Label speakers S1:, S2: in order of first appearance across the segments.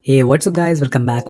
S1: Hey, what's up guys? Welcome back.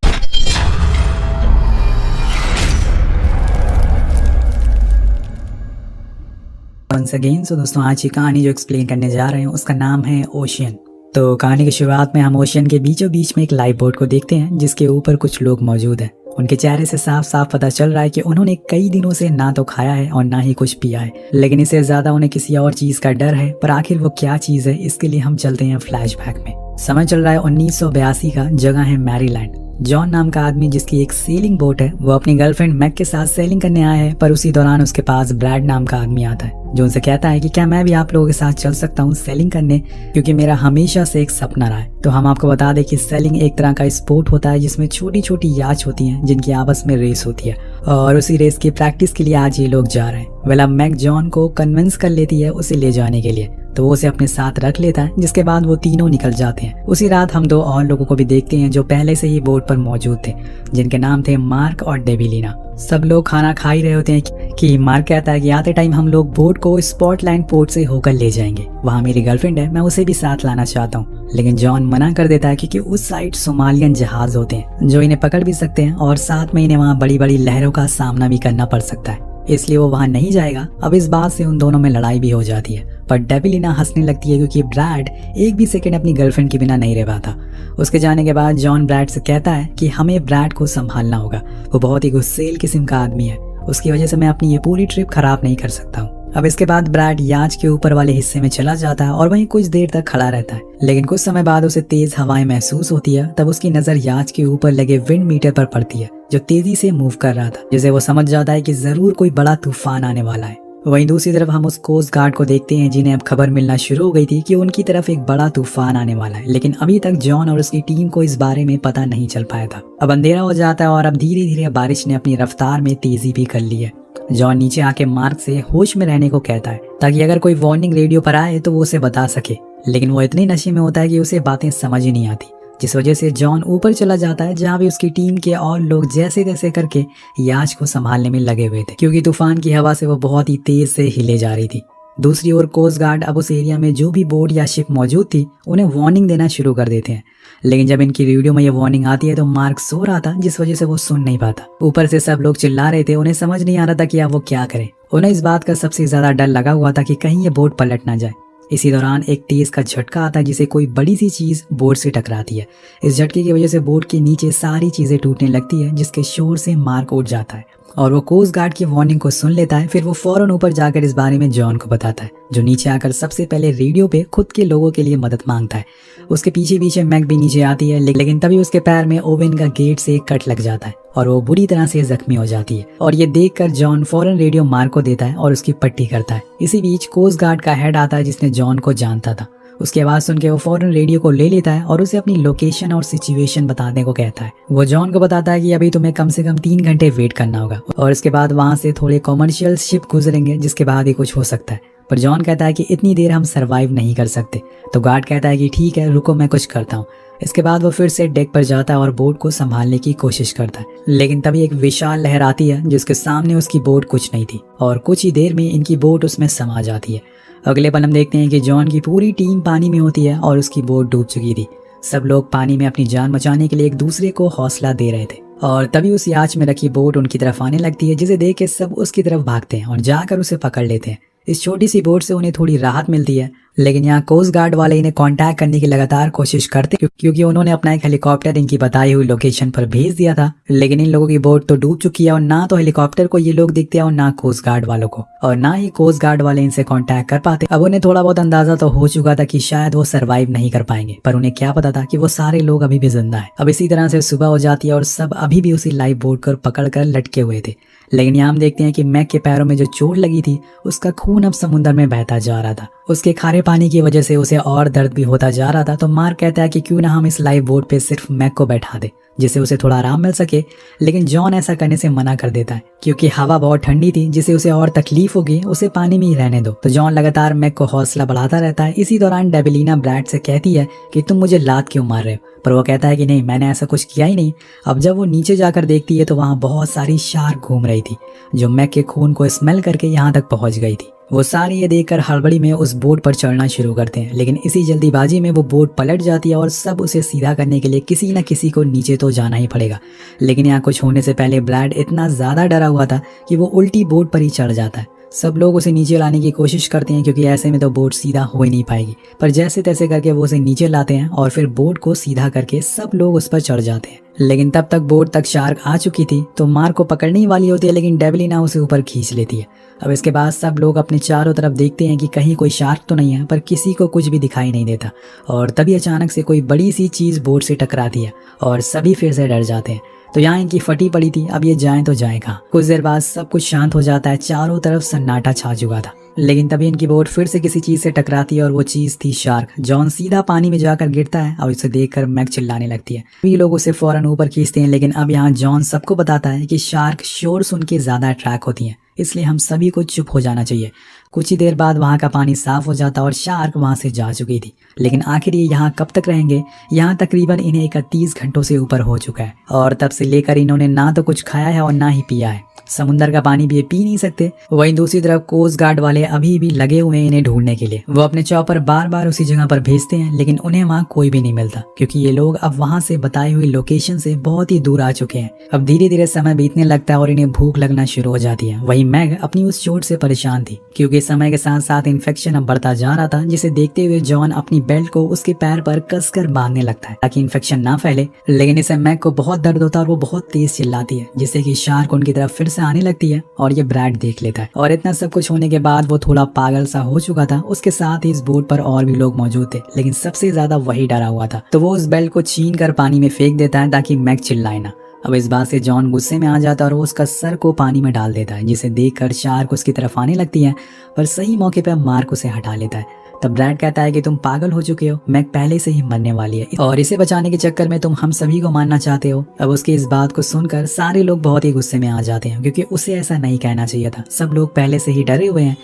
S1: Once again, so दोस्तों आज की कहानी जो एक्सप्लेन करने जा रहे हैं उसका नाम है ओशियन। तो कहानी की शुरुआत में हम ओशियन के बीचों बीच में एक लाइफ बोट को देखते हैं जिसके ऊपर कुछ लोग मौजूद हैं। उनके चेहरे से साफ साफ पता चल रहा है कि उन्होंने कई दिनों से ना तो खाया है और ना ही कुछ पिया है, लेकिन इससे ज्यादा उन्हें किसी और चीज का डर है। पर आखिर वो क्या चीज है, इसके लिए हम चलते हैं फ्लैशबैक में। समय चल रहा है 1982 का, जगह है मैरीलैंड। जॉन नाम का आदमी जिसकी एक सेलिंग बोट है, वो अपनी गर्लफ्रेंड मैक के साथ सेलिंग करने आया है। पर उसी दौरान उसके पास ब्रैड नाम का आदमी आता है जो उनसे कहता है कि क्या मैं भी आप लोगों के साथ चल सकता हूँ सेलिंग करने, क्योंकि मेरा हमेशा से एक सपना रहा है। तो हम आपको बता दें कि सेलिंग एक तरह का स्पोर्ट होता है जिसमें छोटी छोटी याच होती हैं जिनकी आपस में रेस होती है, और उसी रेस की प्रैक्टिस के लिए आज ये लोग जा रहे हैं। वेल अब मैक जॉन को कन्विंस कर लेती है उसे ले जाने के लिए, तो वो उसे अपने साथ रख लेता है, जिसके बाद वो तीनों निकल जाते हैं। उसी रात हम दो और लोगों को भी देखते हैं जो पहले से ही बोट पर मौजूद थे, जिनके नाम थे मार्क और डेबिलिना। सब लोग खाना खा ही रहे होते हैं कि मार्क कहता है कि आते टाइम हम लोग बोट को स्पॉटलैंड पोर्ट से होकर ले जाएंगे, वहाँ मेरी गर्लफ्रेंड है, मैं उसे भी साथ लाना चाहता हूँ। लेकिन जॉन मना कर देता है क्योंकि उस साइड सोमालियन जहाज होते हैं जो इन्हें पकड़ भी सकते हैं और साथ में इन्हें वहाँ बड़ी बड़ी लहरों का सामना भी करना पड़ सकता है, इसलिए वो वहां नहीं जाएगा। अब इस बात से उन दोनों में लड़ाई भी हो जाती है, पर डेबिलिना हंसने लगती है क्योंकि ब्रैड एक भी सेकंड अपनी गर्लफ्रेंड के बिना नहीं रह पाता। उसके जाने के बाद जॉन ब्रैड से कहता है कि हमें ब्रैड को संभालना होगा, वो बहुत ही गुस्सेल किस्म का आदमी है, उसकी वजह से मैं अपनी ये पूरी ट्रिप खराब नहीं कर सकता हूँ। अब इसके बाद ब्रैड याच के ऊपर वाले हिस्से में चला जाता है और वहीं कुछ देर तक खड़ा रहता है, लेकिन कुछ समय बाद उसे तेज हवाएं महसूस होती है। तब उसकी नजर याच के ऊपर लगे विंड मीटर पर पड़ती है जो तेजी से मूव कर रहा था, जिसे वो समझ जाता है कि जरूर कोई बड़ा तूफान आने वाला है। वहीं दूसरी तरफ हम उस कोस्ट गार्ड को देखते हैं जिन्हें अब खबर मिलना शुरू हो गई थी कि उनकी तरफ एक बड़ा तूफान आने वाला है, लेकिन अभी तक जॉन और उसकी टीम को इस बारे में पता नहीं चल पाया था। अब अंधेरा हो जाता है और अब धीरे धीरे बारिश ने अपनी रफ्तार में तेजी भी कर ली है। जॉन नीचे आके मार्क से होश में रहने को कहता है ताकि अगर कोई वार्निंग रेडियो पर आए तो वो उसे बता सके, लेकिन वो इतनी नशे में होता है कि उसे बातें समझ ही नहीं आती, जिस वजह से जॉन ऊपर चला जाता है जहाँ भी उसकी टीम के और लोग जैसे तैसे करके याच को संभालने में लगे हुए थे, क्योंकि तूफान की हवा से वो बहुत ही तेज से हिले जा रही थी। दूसरी ओर कोस्ट गार्ड अब उस एरिया में जो भी बोट या शिप मौजूद थी उन्हें वार्निंग देना शुरू कर देते हैं, लेकिन जब इनकी रेडियो में ये वार्निंग आती है तो मार्क सो रहा था, जिस वजह से वो सुन नहीं पाता। ऊपर से सब लोग चिल्ला रहे थे, उन्हें समझ नहीं आ रहा था कि अब वो क्या करें। उन्हें इस बात का सबसे ज्यादा डर लगा हुआ था कि कहीं ये बोट पलट ना जाए। इसी दौरान एक तेज का झटका आता है जिसे कोई बड़ी सी चीज बोट से टकराती है। इस झटके की वजह से बोट के नीचे सारी चीजें टूटने लगती है, जिसके शोर से मार्क उठ जाता है और वो कोस्ट गार्ड की वार्निंग को सुन लेता है। फिर वो फौरन ऊपर जाकर इस बारे में जॉन को बताता है, जो नीचे आकर सबसे पहले रेडियो पे खुद के लोगों के लिए मदद मांगता है। उसके पीछे पीछे मैक भी नीचे आती है, लेकिन तभी उसके पैर में ओवन का गेट से एक कट लग जाता है और वो बुरी तरह से जख्मी हो जाती है। और ये देखकर जॉन फौरन रेडियो मार्क को देता है और उसकी पट्टी करता है। इसी बीच कोस्ट गार्ड का हेड आता है जिसने जॉन को जानता था। उसकी आवाज सुन के वो फौरन रेडियो को ले लेता है और उसे अपनी लोकेशन और सिचुएशन बताने को कहता है। वो जॉन को बताता है कि अभी तुम्हें कम से कम 3 घंटे वेट करना होगा और इसके बाद वहां से थोड़े कॉमर्शियल शिप गुजरेंगे, जिसके बाद ही कुछ हो सकता है। पर जॉन कहता है कि इतनी देर हम सरवाइव नहीं कर सकते। तो गार्ड कहता है कि ठीक है, रुको मैं कुछ करता हूँ। इसके बाद वो फिर से डेक पर जाता है और बोट को संभालने की कोशिश करता है, लेकिन तभी एक विशाल लहर आती है जिसके सामने उसकी बोट कुछ नहीं थी और कुछ ही देर में इनकी बोट उसमें समा जाती है। अगले पल हम देखते हैं कि जॉन की पूरी टीम पानी में होती है और उसकी बोट डूब चुकी थी। सब लोग पानी में अपनी जान बचाने के लिए एक दूसरे को हौसला दे रहे थे और तभी उस याच में रखी बोट उनकी तरफ आने लगती है, जिसे देख के सब उसकी तरफ भागते हैं और जाकर उसे पकड़ लेते हैं। इस छोटी सी बोट से उन्हें थोड़ी राहत मिलती है, लेकिन यहाँ कोस्ट गार्ड वाले इन्हें कांटेक्ट करने की लगातार कोशिश करते क्योंकि उन्होंने अपना एक हेलीकॉप्टर इनकी बताई हुई लोकेशन पर भेज दिया था, लेकिन इन लोगों की बोट तो डूब चुकी है और ना तो हेलीकॉप्टर को ये लोग दिखते हैं और ना कोस्ट गार्ड वालों को, और ना ही कोस्ट गार्ड वाले इनसे कांटेक्ट कर पाते। अब उन्हें थोड़ा बहुत अंदाजा तो हो चुका था कि शायद वो सरवाइव नहीं कर पाएंगे, पर उन्हें क्या पता था कि वो सारे लोग अभी भी जिंदा है। अब इसी तरह से सुबह हो जाती है और सब अभी भी उसी लाइफ बोट को पकड़ कर लटके हुए थे, लेकिन यहाँ हम देखते हैं कि मैक के पैरों में जो चोट लगी थी उसका खून अब समुद्र में बहता जा रहा था। उसके खारे पानी की वजह से उसे और दर्द भी होता जा रहा था। तो मार्क कहता है कि क्यों ना हम इस लाइफ बोट पे सिर्फ मैक को बैठा दे, जिससे उसे थोड़ा आराम मिल सके, लेकिन जॉन ऐसा करने से मना कर देता है क्योंकि हवा बहुत ठंडी थी, जिससे उसे और तकलीफ होगी, उसे पानी में ही रहने दो। तो जॉन लगातार मैक को हौसला बढ़ाता रहता है। इसी दौरान डेबिलिना ब्रैड से कहती है कि तुम मुझे लात क्यों मार रहे हो, पर वो कहता है कि नहीं, मैंने ऐसा कुछ किया ही नहीं। अब जब वो नीचे जाकर देखती है तो वहाँ बहुत सारी शार्क घूम रही थी जो मैक के खून को स्मेल करके यहाँ तक पहुँच गई थी। वो सारे ये देखकर हड़बड़ी में उस बोट पर चढ़ना शुरू करते हैं, लेकिन इसी जल्दीबाजी में वो बोट पलट जाती है और सब उसे सीधा करने के लिए किसी न किसी को नीचे तो जाना ही पड़ेगा। लेकिन यहाँ कुछ होने से पहले ब्रैड इतना ज़्यादा डरा हुआ था कि वो उल्टी बोट पर ही चढ़ जाता है। सब लोग उसे नीचे लाने की कोशिश करते हैं क्योंकि ऐसे में तो बोट सीधा हो ही नहीं पाएगी, पर जैसे तैसे करके वो उसे नीचे लाते हैं और फिर बोट को सीधा करके सब लोग उस पर चढ़ जाते हैं। लेकिन तब तक बोट तक शार्क आ चुकी थी, तो मार्क को पकड़ने ही वाली होती है, लेकिन डेविलिना उसे ऊपर खींच लेती है। अब इसके बाद सब लोग अपने चारों तरफ देखते हैं कि कहीं कोई शार्क तो नहीं है, पर किसी को कुछ भी दिखाई नहीं देता। और तभी अचानक से कोई बड़ी सी चीज़ बोट से टकराती है और सभी फिर से डर जाते हैं। तो यहाँ इनकी फटी पड़ी थी, अब ये जाएं तो जाएं कहाँ। कुछ देर बाद सब कुछ शांत हो जाता है, चारों तरफ सन्नाटा छा चुका था। लेकिन तभी इनकी बोट फिर से किसी चीज से टकराती है और वो चीज थी शार्क। जॉन सीधा पानी में जाकर गिरता है और उसे देखकर मैग चिल्लाने लगती है। सभी लोग उसे फौरन ऊपर खींचते हैं, लेकिन अब यहाँ जॉन सबको बताता है कि शार्क शोर सुन के ज्यादा अट्रैक्ट होती हैं, इसलिए हम सभी को चुप हो जाना चाहिए। कुछ ही देर बाद वहाँ का पानी साफ हो जाता और शार्क वहाँ से जा चुकी थी। लेकिन आखिर ये यहाँ कब तक रहेंगे? यहाँ तकरीबन इन्हें 31 घंटों से ऊपर हो चुका है और तब से लेकर इन्होंने ना तो कुछ खाया है और ना ही पिया है। समुंदर का पानी भी ये पी नहीं सकते। वहीं दूसरी तरफ कोस्ट गार्ड वाले अभी भी लगे हुए हैं इन्हें ढूंढने के लिए। वो अपने चॉपर बार बार उसी जगह पर भेजते हैं, लेकिन उन्हें वहाँ कोई भी नहीं मिलता क्योंकि ये लोग अब वहाँ से बताई हुई लोकेशन से बहुत ही दूर आ चुके हैं। अब धीरे धीरे समय बीतने लगता है और इन्हें भूख लगना शुरू हो जाती है। वहीं मैग अपनी उस चोट से परेशान थी क्योंकि समय के साथ साथ इन्फेक्शन अब बढ़ता जा रहा था, जिसे देखते हुए जॉन अपनी बेल्ट को उसके पैर पर कसकर बांधने लगता है ताकि इन्फेक्शन ना फैले। लेकिन इसे मैग को बहुत दर्द होता है और वो बहुत तेज चिल्लाती है, जिससे कि शार्क उनकी तरफ फिर से आने लगती है और ये ब्रैड देख लेता है। और इतना सब कुछ होने के बाद वो थोड़ा पागल सा हो चुका था। उसके साथ ही इस बोट पर और भी लोग मौजूद थे, लेकिन सबसे ज्यादा वही डरा हुआ था। तो वो उस बेल्ट को छीन कर पानी में फेंक देता है ताकि मैग चिल्लाए ना। अब इस बात से जॉन गुस्से में आ जाता है और वो उसका सर को पानी में डाल देता है, जिसे देखकर शार्क उसकी तरफ आने लगती है, पर सही मौके पर मार्क उसे हटा लेता है। तब ब्रैड कहता है कि तुम पागल हो चुके हो, मैग पहले से ही मरने वाली है और इसे बचाने के चक्कर में तुम हम सभी को मारना चाहते हो। अब उसकी इस बात को सुनकर सारे लोग बहुत ही गुस्से में आ जाते हैं क्योंकि उसे ऐसा नहीं कहना चाहिए था। सब लोग पहले से ही डरे हुए हैं।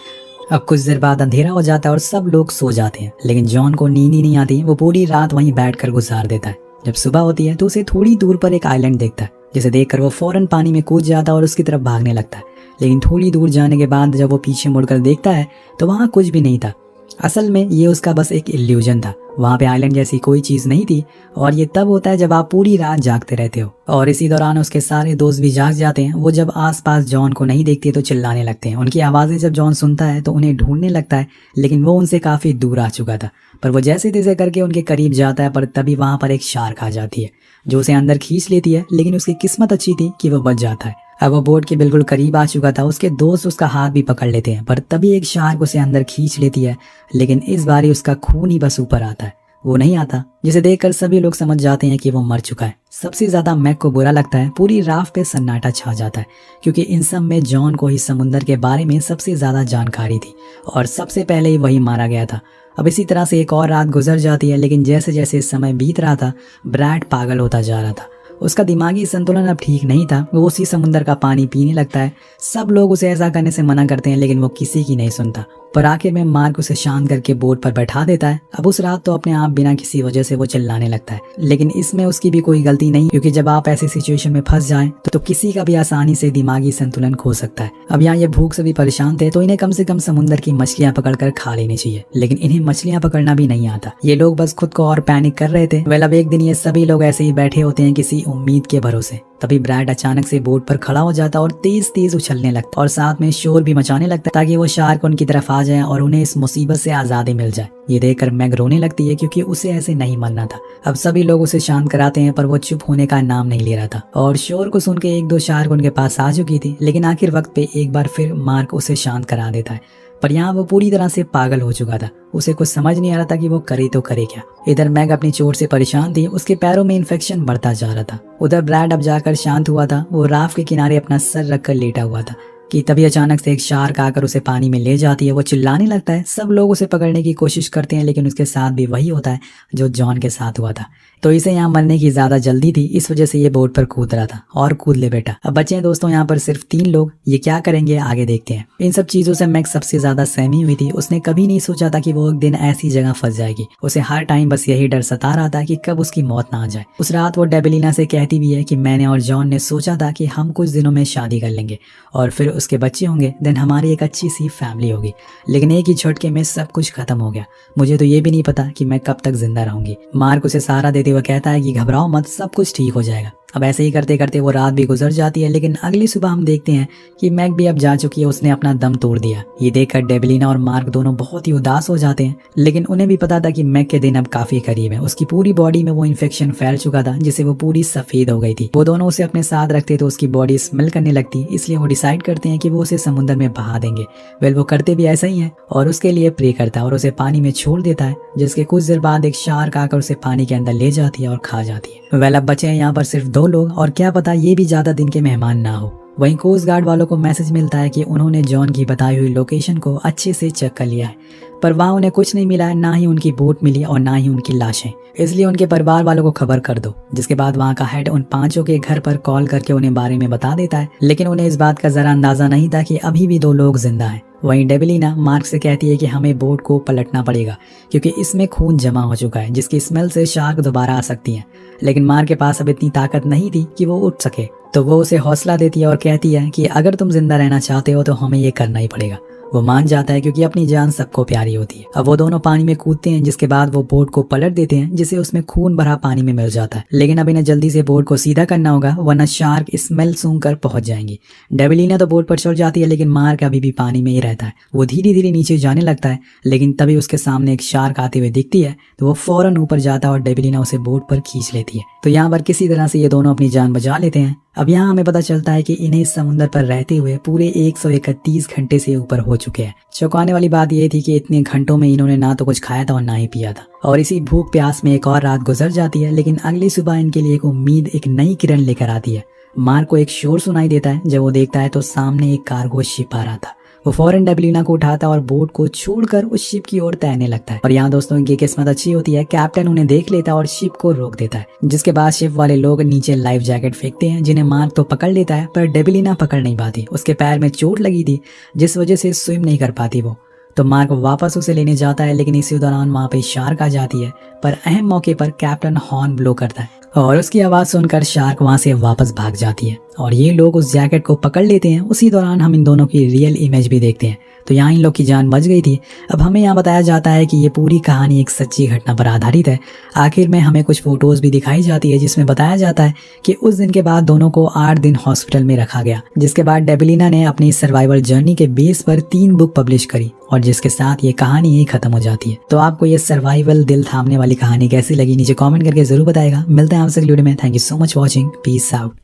S1: अब कुछ देर बाद अंधेरा हो जाता है और सब लोग सो जाते हैं, लेकिन जॉन को नींद ही नहीं आती। वो पूरी रात वहीं बैठकर गुजार देता है। जब सुबह होती है तो उसे थोड़ी दूर पर एक आइलैंड देखता है, जिसे देखकर वो फौरन पानी में कूद जाता है और उसकी तरफ भागने लगता है। लेकिन थोड़ी दूर जाने के बाद जब वो पीछे मुड़कर देखता है तो वहाँ कुछ भी नहीं था। असल में ये उसका बस एक इल्यूजन था। वहाँ पे आइलैंड जैसी कोई चीज नहीं थी और ये तब होता है जब आप पूरी रात जागते रहते हो। और इसी दौरान उसके सारे दोस्त भी जाग जाते हैं। वो जब आसपास जॉन को नहीं देखते तो चिल्लाने लगते हैं। उनकी आवाजें जब जॉन सुनता है तो उन्हें ढूंढने लगता है, लेकिन वो उनसे काफी दूर आ चुका था। पर वो जैसे तैसे करके उनके करीब जाता है, पर तभी वहाँ पर एक शार्क आ जाती है जो उसे अंदर खींच लेती है। लेकिन उसकी किस्मत अच्छी थी कि वो बच जाता है। अब वो बोट के बिल्कुल करीब आ चुका था। उसके दोस्त उसका हाथ भी पकड़ लेते हैं, पर तभी एक शार्क उसे अंदर खींच लेती है। लेकिन इस बार ही उसका खून ही बस ऊपर आता है, वो नहीं आता, जिसे देखकर सभी लोग समझ जाते हैं कि वो मर चुका है। सबसे ज्यादा मैग को बुरा लगता है। पूरी राफ्ट पे सन्नाटा छा जाता है क्योंकि इन सब में जॉन को ही समुंदर के बारे में सबसे ज्यादा जानकारी थी और सबसे पहले ही वही मारा गया था। अब इसी तरह से एक और रात गुजर जाती है, लेकिन जैसे जैसे समय बीत रहा था ब्रैड पागल होता जा रहा था। उसका दिमागी संतुलन अब ठीक नहीं था। वो उसी समुंदर का पानी पीने लगता है। सब लोग उसे ऐसा करने से मना करते हैं, लेकिन वो किसी की नहीं सुनता। पर आखिर में मार्क उसे शांत करके बोट पर बैठा देता है। अब उस रात तो अपने आप बिना किसी वजह से वो चिल्लाने लगता है, लेकिन इसमें उसकी भी कोई गलती नहीं, क्योंकि जब आप ऐसी सिचुएशन में फंस जाएं तो किसी का भी आसानी से दिमागी संतुलन खो सकता है। अब यहाँ ये भूख से भी परेशान थे, तो इन्हें कम से कम समुद्र की मछलियां पकड़कर खा लेनी चाहिए, लेकिन इन्हें मछलियां पकड़ना भी नहीं आता। ये लोग बस खुद को और पैनिक कर रहे थे। वेल अब एक दिन ये सभी लोग ऐसे ही बैठे होते हैं किसी उम्मीद के भरोसे। तभी ब्रैड अचानक से बोट पर खड़ा हो जाता और तेज तेज उछलने लगता और साथ में शोर भी मचाने लगता ताकि वो शार्क उनकी तरफ आ जाए और उन्हें इस मुसीबत से आजादी मिल जाए। ये देखकर मैग रोने लगती है क्योंकि उसे ऐसे नहीं मरना था। अब सभी लोग उसे शांत कराते हैं, पर वो चुप होने का नाम नहीं ले रहा था और शोर को सुन के एक दो शार्क उनके पास आ चुकी थी। लेकिन आखिर वक्त पे एक बार फिर मार्क उसे शांत करा देता है, पर यहाँ वो पूरी तरह से पागल हो चुका था। उसे कुछ समझ नहीं आ रहा था कि वो करे तो करे क्या। इधर मैग अपनी चोट से परेशान थी, उसके पैरों में इन्फेक्शन बढ़ता जा रहा था। उधर ब्रैड अब जाकर शांत हुआ था। वो राफ्ट के किनारे अपना सर रखकर लेटा हुआ था कि तभी अचानक से एक शार्क आकर उसे पानी में ले जाती है। वो चिल्लाने लगता है। सब लोग उसे पकड़ने की कोशिश करते हैं, लेकिन उसके साथ भी वही होता है जो जॉन के साथ हुआ था। तो इसे यहाँ मरने की ज्यादा जल्दी थी, इस वजह से ये बोट पर कूद रहा था। और कूद ले बेटा। अब बचे हैं दोस्तों यहाँ पर सिर्फ 3 लोग। ये क्या करेंगे आगे देखते हैं। इन सब चीजों से मैग सबसे ज्यादा सहमी हुई थी। उसने कभी नहीं सोचा था कि वो एक दिन ऐसी जगह फंस जाएगी। उसे हर टाइम बस यही डर सता रहा था कि कब उसकी मौत ना आ जाए। उस रात वो डेबिलिना से कहती भी है कि मैंने और जॉन ने सोचा था कि हम कुछ दिनों में शादी कर लेंगे और फिर उसके बच्चे होंगे, देन हमारी एक अच्छी सी फैमिली होगी। लेकिन एक ही झटके में सब कुछ खत्म हो गया। मुझे तो ये भी नहीं पता कि मैं कब तक जिंदा रहूंगी। मार्क उसे सहारा देते हुए कहता है कि घबराओ मत, सब कुछ ठीक हो जाएगा। अब ऐसे ही करते करते वो रात भी गुजर जाती है, लेकिन अगली सुबह हम देखते हैं कि मैग भी अब जा चुकी है, उसने अपना दम तोड़ दिया। ये देखकर डेबिलिना और मार्क दोनों बहुत ही उदास हो जाते हैं, लेकिन उन्हें भी पता था कि मैग के दिन अब काफी करीब है। उसकी पूरी बॉडी में वो इन्फेक्शन फैल चुका था, जिससे वो पूरी सफेद हो गई थी। वो दोनों उसे अपने साथ रखते तो उसकी बॉडी स्मेल करने लगती, इसलिए वो डिसाइड करते हैं कि वो उसे समुद्र में बहा देंगे। वेल वो करते भी ऐसा ही है और उसके लिए प्रे करता है और उसे पानी में छोड़ देता है, जिसके कुछ देर बाद एक शार्क आकर उसे पानी के अंदर ले जाती है और खा जाती है। वेल अब बचे हैं यहाँ पर सिर्फ 2 लोग, और क्या पता ये भी ज्यादा दिन के मेहमान ना हो। वहीं कोस्ट गार्ड वालों को मैसेज मिलता है कि उन्होंने जॉन की बताई हुई लोकेशन को अच्छे से चेक कर लिया है, पर वहाँ उन्हें कुछ नहीं मिला है, ना ही उनकी बोट मिली और ना ही उनकी लाशें। इसलिए उनके परिवार वालों को खबर कर दो। जिसके बाद वहाँ का हेड उन 5 के घर पर कॉल करके उन्हें बारे में बता देता है, लेकिन उन्हें इस बात का जरा अंदाजा नहीं था कि अभी भी 2 लोग जिंदा हैं। वहीं डेबिलिना मार्क से कहती है कि हमें बोट को पलटना पड़ेगा क्योंकि इसमें खून जमा हो चुका है, जिसकी स्मेल से शार्क दोबारा आ सकती है। लेकिन मार्क के पास अब इतनी ताकत नहीं थी कि वो उठ सके, तो वो उसे हौसला देती है और कहती है कि अगर तुम जिंदा रहना चाहते हो तो हमें ये करना ही पड़ेगा। वो मान जाता है क्योंकि अपनी जान सबको प्यारी होती है। अब वो दोनों पानी में कूदते हैं, जिसके बाद वो बोट को पलट देते हैं, जिससे उसमें खून भरा पानी में मिल जाता है। लेकिन अब इन्हें जल्दी से बोट को सीधा करना होगा, वरना शार्क स्मेल सूंघकर पहुंच जाएंगी। डेबिलिना तो बोट पर चढ़ जाती है, लेकिन मार्क अभी भी पानी में ही रहता है। वो धीरे धीरे नीचे जाने लगता है, लेकिन तभी उसके सामने एक शार्क आते हुए दिखती है, तो वो फौरन ऊपर जाता है और डेबिलिना उसे बोट पर खींच लेती है। तो यहाँ पर किसी तरह से ये दोनों अपनी जान बचा लेते हैं। अब यहाँ हमें पता चलता है कि इन्हें इस समुद्र पर रहते हुए पूरे 131 घंटे से ऊपर हो चुके हैं। चौंकाने वाली बात यह थी कि इतने घंटों में इन्होंने ना तो कुछ खाया था और ना ही पिया था, और इसी भूख प्यास में एक और रात गुजर जाती है। लेकिन अगली सुबह इनके लिए एक उम्मीद, एक नई किरण लेकर आती है। मार्क को एक शोर सुनाई देता है। जब वो देखता है तो सामने एक कार्गो शिप आ रहा था। वो फौरन डेबिलिना को उठाता और बोट को छोड़कर उस शिप की ओर तैरने लगता है। और यहाँ दोस्तों इनकी किस्मत अच्छी होती है, कैप्टन उन्हें देख लेता और शिप को रोक देता है। जिसके बाद शिप वाले लोग नीचे लाइफ जैकेट फेंकते हैं, जिन्हें मार्क तो पकड़ लेता है, पर डेबिलिना पकड़ नहीं पाती। उसके पैर में चोट लगी थी, जिस वजह से स्विम नहीं कर पाती वो। तो मार्क वापस उसे लेने जाता है, लेकिन इसी दौरान वहाँ पे शार्क आ जाती है। पर अहम मौके पर कैप्टन हॉर्न ब्लो करता है और उसकी आवाज सुनकर शार्क वहाँ से वापस भाग जाती है और ये लोग उस जैकेट को पकड़ लेते हैं। उसी दौरान हम इन दोनों की रियल इमेज भी देखते हैं। तो यहाँ इन लोग की जान बच गई थी। अब हमें यहाँ बताया जाता है कि ये पूरी कहानी एक सच्ची घटना पर आधारित है। आखिर में हमें कुछ फोटोज भी दिखाई जाती है, जिसमें बताया जाता है कि उस दिन के बाद दोनों को 8 दिन हॉस्पिटल में रखा गया। जिसके बाद डेबिलिना ने अपनी सर्वाइवल जर्नी के बेस पर 3 बुक पब्लिश करी और जिसके साथ ये कहानी ही खत्म हो जाती है। तो आपको ये सर्वाइवल दिल थामने वाली कहानी कैसी लगी, नीचे कमेंट करके जरूर बताएगा। मिलते हैं आपसे अगली वीडियो में। Thank you so much watching. Peace out.